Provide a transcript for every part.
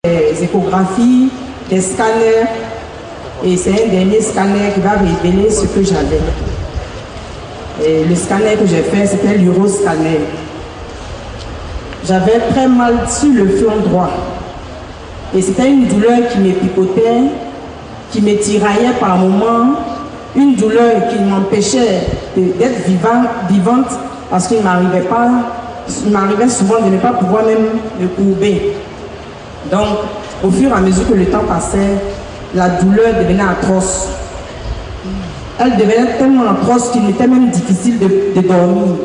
des échographies, des scanners. Et c'est un dernier scanner qui va révéler ce que j'avais. Et le scanner que j'ai fait, c'était l'uroscanner. J'avais très mal sur le flanc droit. Et c'était une douleur qui me picotait, qui me tiraillait par moments. Une douleur qui m'empêchait d'être vivante parce qu'il m'arrivait souvent de ne pas pouvoir même me courber. Donc, au fur et à mesure que le temps passait, la douleur devenait atroce. Elle devenait tellement atroce qu'il m'était même difficile de dormir,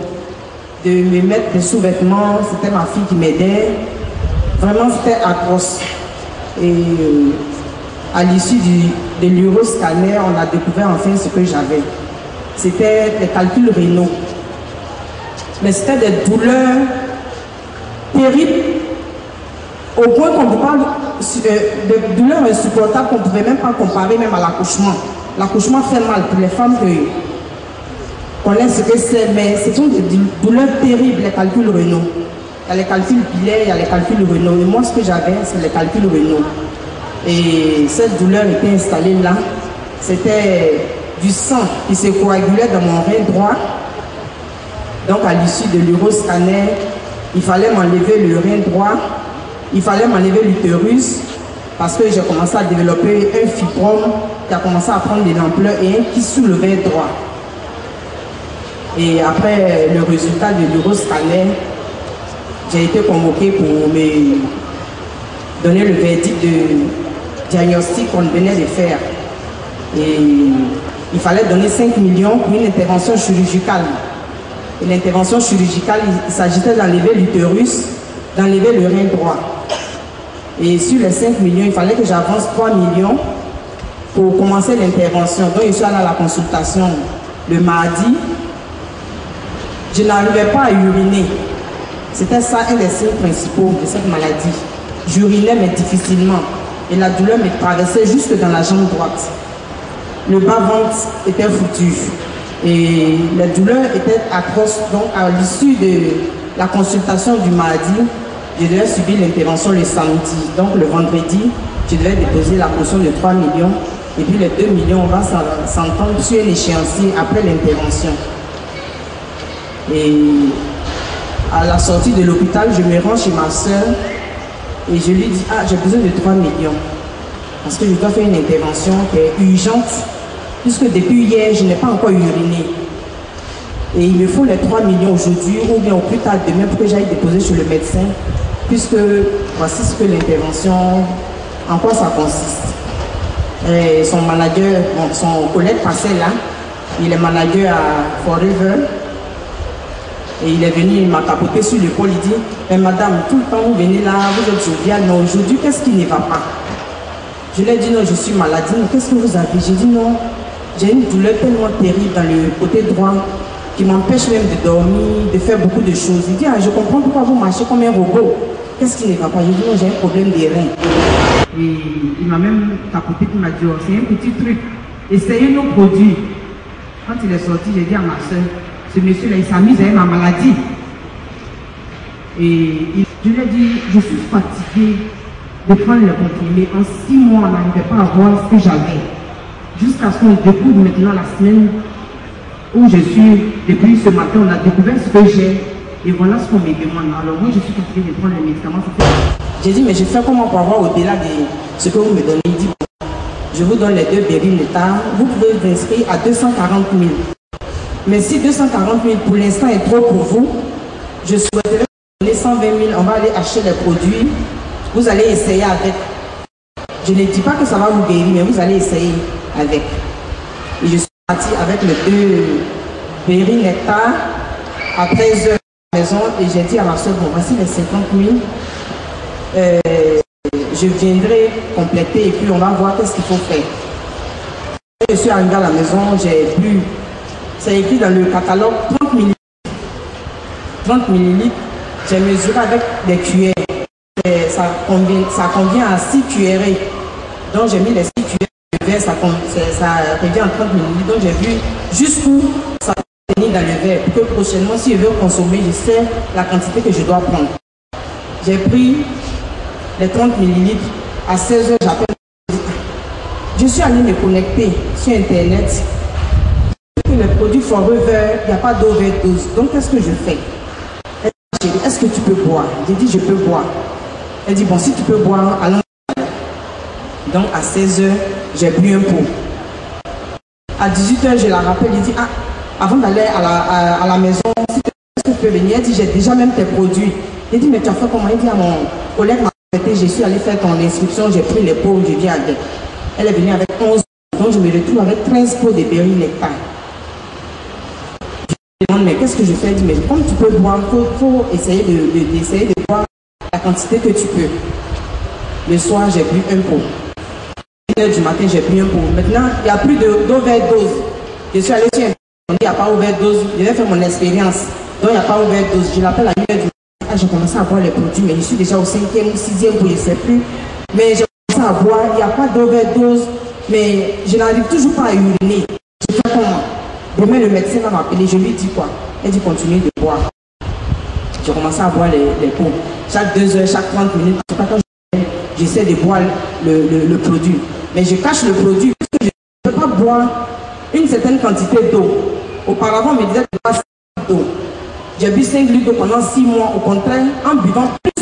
de me mettre des sous-vêtements. C'était ma fille qui m'aidait. Vraiment, c'était atroce. Et à l'issue de l'uroscanner, on a découvert enfin ce que j'avais. C'était des calculs rénaux. Mais c'était des douleurs terribles, au point qu'on peut parler de douleurs insupportables qu'on ne pouvait même pas comparer même à l'accouchement. L'accouchement fait mal pour les femmes qui connaissent ce que c'est, mais ce sont des douleurs terribles, les calculs rénaux. Il y a les calculs pilaires, il y a les calculs rénaux. Et moi, ce que j'avais, c'est les calculs rénaux. Et cette douleur était installée là. C'était du sang qui se coagulait dans mon rein droit. Donc, à l'issue de l'uroscanner, il fallait m'enlever le rein droit. Il fallait m'enlever l'utérus parce que j'ai commencé à développer un fibrome qui a commencé à prendre de l'ampleur et qui soulevait droit. Et après le résultat de l'uroscanner, j'ai été convoqué pour me donner le verdict de diagnostic qu'on venait de faire. Et il fallait donner 5 millions pour une intervention chirurgicale. Et l'intervention chirurgicale, il s'agissait d'enlever l'utérus, d'enlever le rein droit. Et sur les 5 millions, il fallait que j'avance 3 millions pour commencer l'intervention. Donc je suis allé à la consultation le mardi. Je n'arrivais pas à uriner. C'était ça un des signes principaux de cette maladie. J'urinais mais difficilement. Et la douleur me traversait jusque dans la jambe droite. Le bas-ventre était foutu. Et la douleur était atroce. Donc à l'issue de la consultation du mardi, je devais subir l'intervention le samedi. Donc le vendredi, je devais déposer la caution de 3 millions. Et puis les 2 millions, on va s'entendre sur un échéancier après l'intervention. Et à la sortie de l'hôpital, je me rends chez ma soeur et je lui dis « Ah, j'ai besoin de 3 millions. Parce que je dois faire une intervention qui est urgente, puisque depuis hier, je n'ai pas encore uriné. Et il me faut les 3 millions aujourd'hui ou bien au plus tard demain pour que j'aille déposer chez le médecin, puisque voici ce que l'intervention, en quoi ça consiste. » Et son manager, bon, son collègue passait là, il est manager à Forever. Et il est venu, il m'a tapoté sur l'épaule, il dit « Mais madame, tout le temps vous venez là, vous êtes joviale, mais aujourd'hui, qu'est-ce qui ne va pas ?» Je lui ai dit « Non, je suis malade. » « Mais qu'est-ce que vous avez ?» J'ai dit « Non, j'ai une douleur tellement terrible dans le côté droit qui m'empêche même de dormir, de faire beaucoup de choses. » Il dit « Ah, je comprends pourquoi vous marchez comme un robot. Qu'est-ce qui ne va pas ?» J'ai dit « Non, j'ai un problème des reins. » Et il m'a même tapoté, il m'a dit « Oh, c'est un petit truc. Essayez nos produits. » Quand il est sorti, j'ai dit à ma soeur, ce monsieur-là, il s'amuse avec ma maladie. Et je lui ai dit, je suis fatiguée de prendre le comprimé. En 6 mois, on n'arrivait pas à voir ce que j'avais. Jusqu'à ce qu'on découvre maintenant la semaine où je suis, depuis ce matin, on a découvert ce que j'ai. Et voilà ce qu'on me demande. Alors moi, je suis fatiguée de prendre les médicaments. J'ai dit, mais je fais comment pour avoir au-delà de ce que vous me donnez? Il dit, je vous donne les 2 Bérinetta, vous pouvez vous inscrire à 240 000. Mais si 240 000 pour l'instant est trop pour vous, je souhaiterais vous donner 120 000, on va aller acheter les produits, vous allez essayer avec. Je ne dis pas que ça va vous guérir, mais vous allez essayer avec. Et je suis partie avec les 2 Bérinetta à 13 h à la maison et j'ai dit à ma soeur, bon voici les 50 000, je viendrai compléter et puis on va voir qu'est-ce qu'il faut faire. Je suis arrivée à la maison, j'ai bu. C'est écrit dans le catalogue 30 ml. 30 ml, j'ai mesuré avec des cuillères. Et ça convient à 6 cuillerées. Donc j'ai mis les 6 cuillères de verre, ça revient en 30 ml. Donc j'ai vu jusqu'où ça va tenir dans le verre. Pour que prochainement, si je veux consommer, je sais la quantité que je dois prendre. J'ai pris les 30 millilitres. À 16 h, j'appelle. Je suis allée me connecter sur Internet. Les produits Forever, il n'y a pas d'overdose. Donc, qu'est-ce que je fais? Elle dit, chérie, est-ce que tu peux boire? J'ai dit, je peux boire. Elle dit, bon, si tu peux boire, allons. Donc, à 16 h, j'ai bu un pot. À 18 h, je la rappelle. Elle dit, ah, avant d'aller à la maison, si tu peux venir, elle dit, j'ai déjà même tes produits. Elle dit, mais tu as fait comment? Elle dit, à mon collègue m'a arrêté, je suis allée faire ton inscription, j'ai pris les pots, je viens avec. Elle est venue avec 11, donc je me retrouve avec 13 pots de berry nectar. Je me demande, mais qu'est-ce que je fais? Elle dit, mais comme tu peux boire, il faut essayer de boire la quantité que tu peux. Le soir, j'ai bu un pot. 1 h du matin, j'ai bu un pot. Maintenant, il n'y a plus d'overdose. Je suis allée sur Internet, on dit, il n'y a pas overdose. Je vais faire mon expérience. Donc, il n'y a pas overdose. Je l'appelle à 1 h du matin. Ah, j'ai commencé à boire les produits, mais je suis déjà au 5e ou 6e pot, je ne sais plus. Mais j'ai commencé à boire, il n'y a pas d'overdose. Mais je n'arrive toujours pas à uriner. Je fais comment? Demain, le médecin va m'appeler. Je lui dis quoi? Elle dit, continue de boire. J'ai commencé à boire les pots. Chaque 2 h, chaque 30 minutes, en tout cas, quand j'essaie de boire le produit. Mais je cache le produit parce que je ne peux pas boire une certaine quantité d'eau. Auparavant, on me disait de boire 5 litres d'eau. J'ai bu 5 litres d'eau pendant 6 mois. Au contraire, en buvant plus,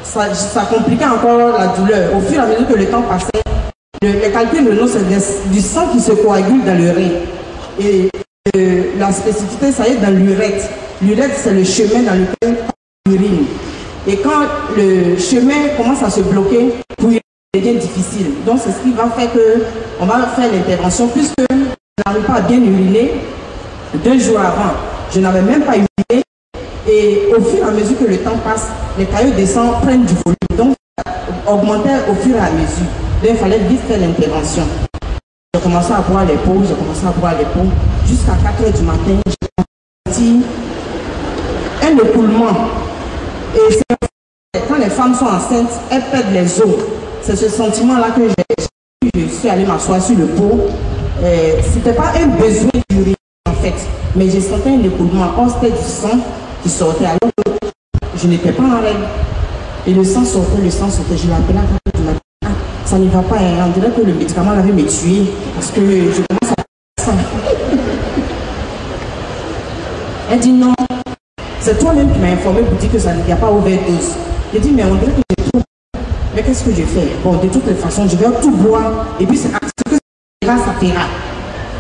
ça compliquait encore la douleur. Au fur et à mesure que le temps passait, les calculs rénaux, c'est du sang qui se coagule dans le rein. Et la spécificité, ça y est dans l'urètre. L'urètre, c'est le chemin dans lequel l'urine. Et quand le chemin commence à se bloquer, pour uriner, ça devient difficile. Donc, c'est ce qui va faire qu'on va faire l'intervention. Puisque je n'arrive pas à bien uriner, 2 jours avant, je n'avais même pas uriné. Et au fur et à mesure que le temps passe, les caillots de sang prennent du volume. Donc, ça augmentait au fur et à mesure. Donc, il fallait vite faire l'intervention. J'ai commencé à boire les pots, jusqu'à 4 h du matin, j'ai senti un écoulement. Et quand les femmes sont enceintes, elles perdent les os. C'est ce sentiment-là que je suis allée m'asseoir sur le pot. C'était pas un besoin d'uriner en fait, mais j'ai senti un écoulement. Or, c'était du sang qui sortait alors que je n'étais pas en règle. Et le sang sortait. Je l'appelais à 4 h du matin. Ah, ça n'y va pas, hein. On dirait que le médicament avait me tuer parce que je commence à faire ça. Elle dit non, c'est toi-même qui m'as informé pour dire que ça n'y a pas overdose. J'ai dit mais on dirait que j'ai trop. Mais qu'est-ce que je fais? Bon, de toutes les façons, je vais tout boire et puis c'est ce que ça fera.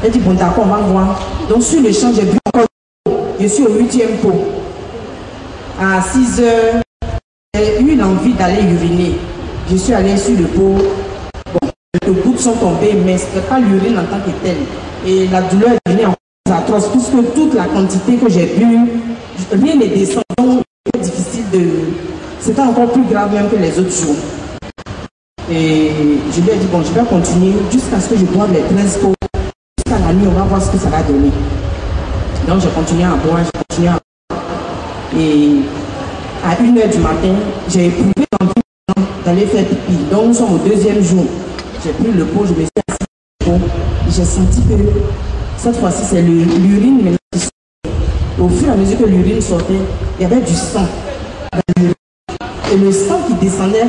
Elle dit bon d'accord, on va voir. Donc sur le champ, j'ai bu encore. Je suis au 8e pot. À 6 h, j'ai eu l'envie d'aller uriner. Je suis allée sur le pot. Bon, les gouttes sont tombées, mais ce n'était pas l'urine en tant que telle. Et la douleur est devenue encore atroce, puisque toute la quantité que j'ai bu, rien ne descend. Donc, c'était difficile de. C'était encore plus grave même que les autres jours. Et je lui ai dit, bon, je vais continuer jusqu'à ce que je boive les 13 pots. Jusqu'à la nuit, on va voir ce que ça va donner. Donc, j'ai continué à boire, Et à 1 h du matin, j'ai éprouvé l'envie d'aller faire pipi. Donc nous sommes au 2e jour. J'ai pris le pot, je me suis assis sur le pot. J'ai senti que cette fois-ci, c'est l'urine maintenant qui sortait. Au fur et à mesure que l'urine sortait, il y avait du sang dans l'urine. Et le sang qui descendait,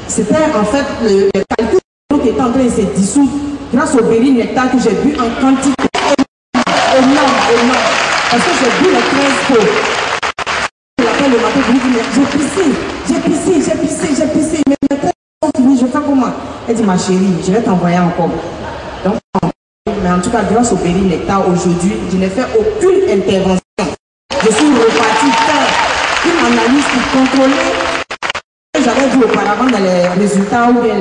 c'était en fait le calcul qui était en train de se dissoudre grâce au berry nectar que j'ai bu en quantité énorme. Parce que j'ai bu les 13 pots. Le matin, je lui dis, mais j'ai pissé, mais les 13 sont finis, je fais comment? Elle dit, ma chérie, je vais t'envoyer encore. Donc, mais en tout cas, grâce au berry nectar, aujourd'hui, je n'ai fait aucune intervention. Je suis reparti faire une analyse pour contrôler ce que j'avais vu auparavant dans les résultats ou bien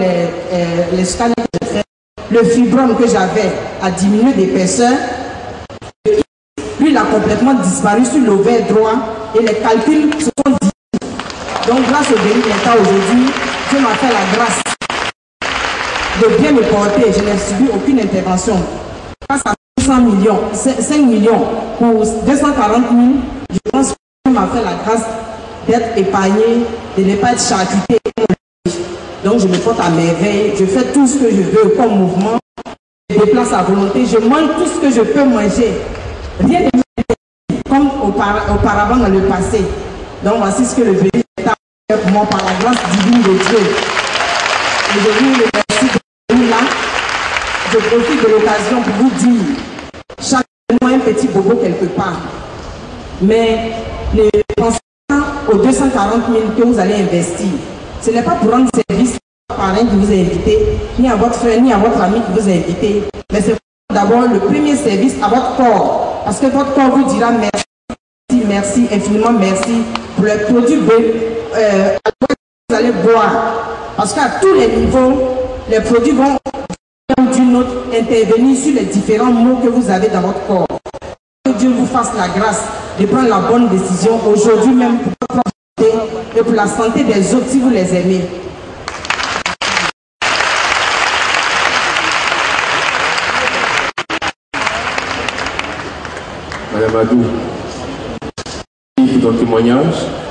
les scanners que j'ai fait. Le fibrome que j'avais a diminué d'épaisseur. Lui, il a complètement disparu sur l'ovaire droit et les calculs se sont dit. Donc, grâce au berry nectar aujourd'hui, Dieu m'a fait la grâce de bien me porter. Je n'ai subi aucune intervention. Face à 5 millions pour 240 000, je pense que Dieu m'a fait la grâce d'être épargné, de ne pas être charcuté. Donc, je me porte à merveille. Je fais tout ce que je veux comme mouvement. Je déplace à volonté. Je mange tout ce que je peux manger. Rien ne m'intéresse comme auparavant dans le passé. Donc voici ce que le berry nectar pour moi par la grâce divine de Dieu. Et je vous remercie d'être là. Je profite de l'occasion pour vous dire, chaque mois un petit bobo quelque part. Mais ne pensez pas aux 240 000 que vous allez investir. Ce n'est pas pour rendre service à votre parrain qui vous a invité, ni à votre frère, ni à votre ami qui vous a invité. Mais c'est d'abord le premier service à votre corps. Parce que votre corps vous dira merci, merci, infiniment merci pour le produit que vous allez boire. Parce qu'à tous les niveaux, les produits vont d'une autre intervenir sur les différents maux que vous avez dans votre corps. Que Dieu vous fasse la grâce de prendre la bonne décision aujourd'hui même pour votre santé et pour la santé des autres si vous les aimez. Madame Adou, pour ton témoignage.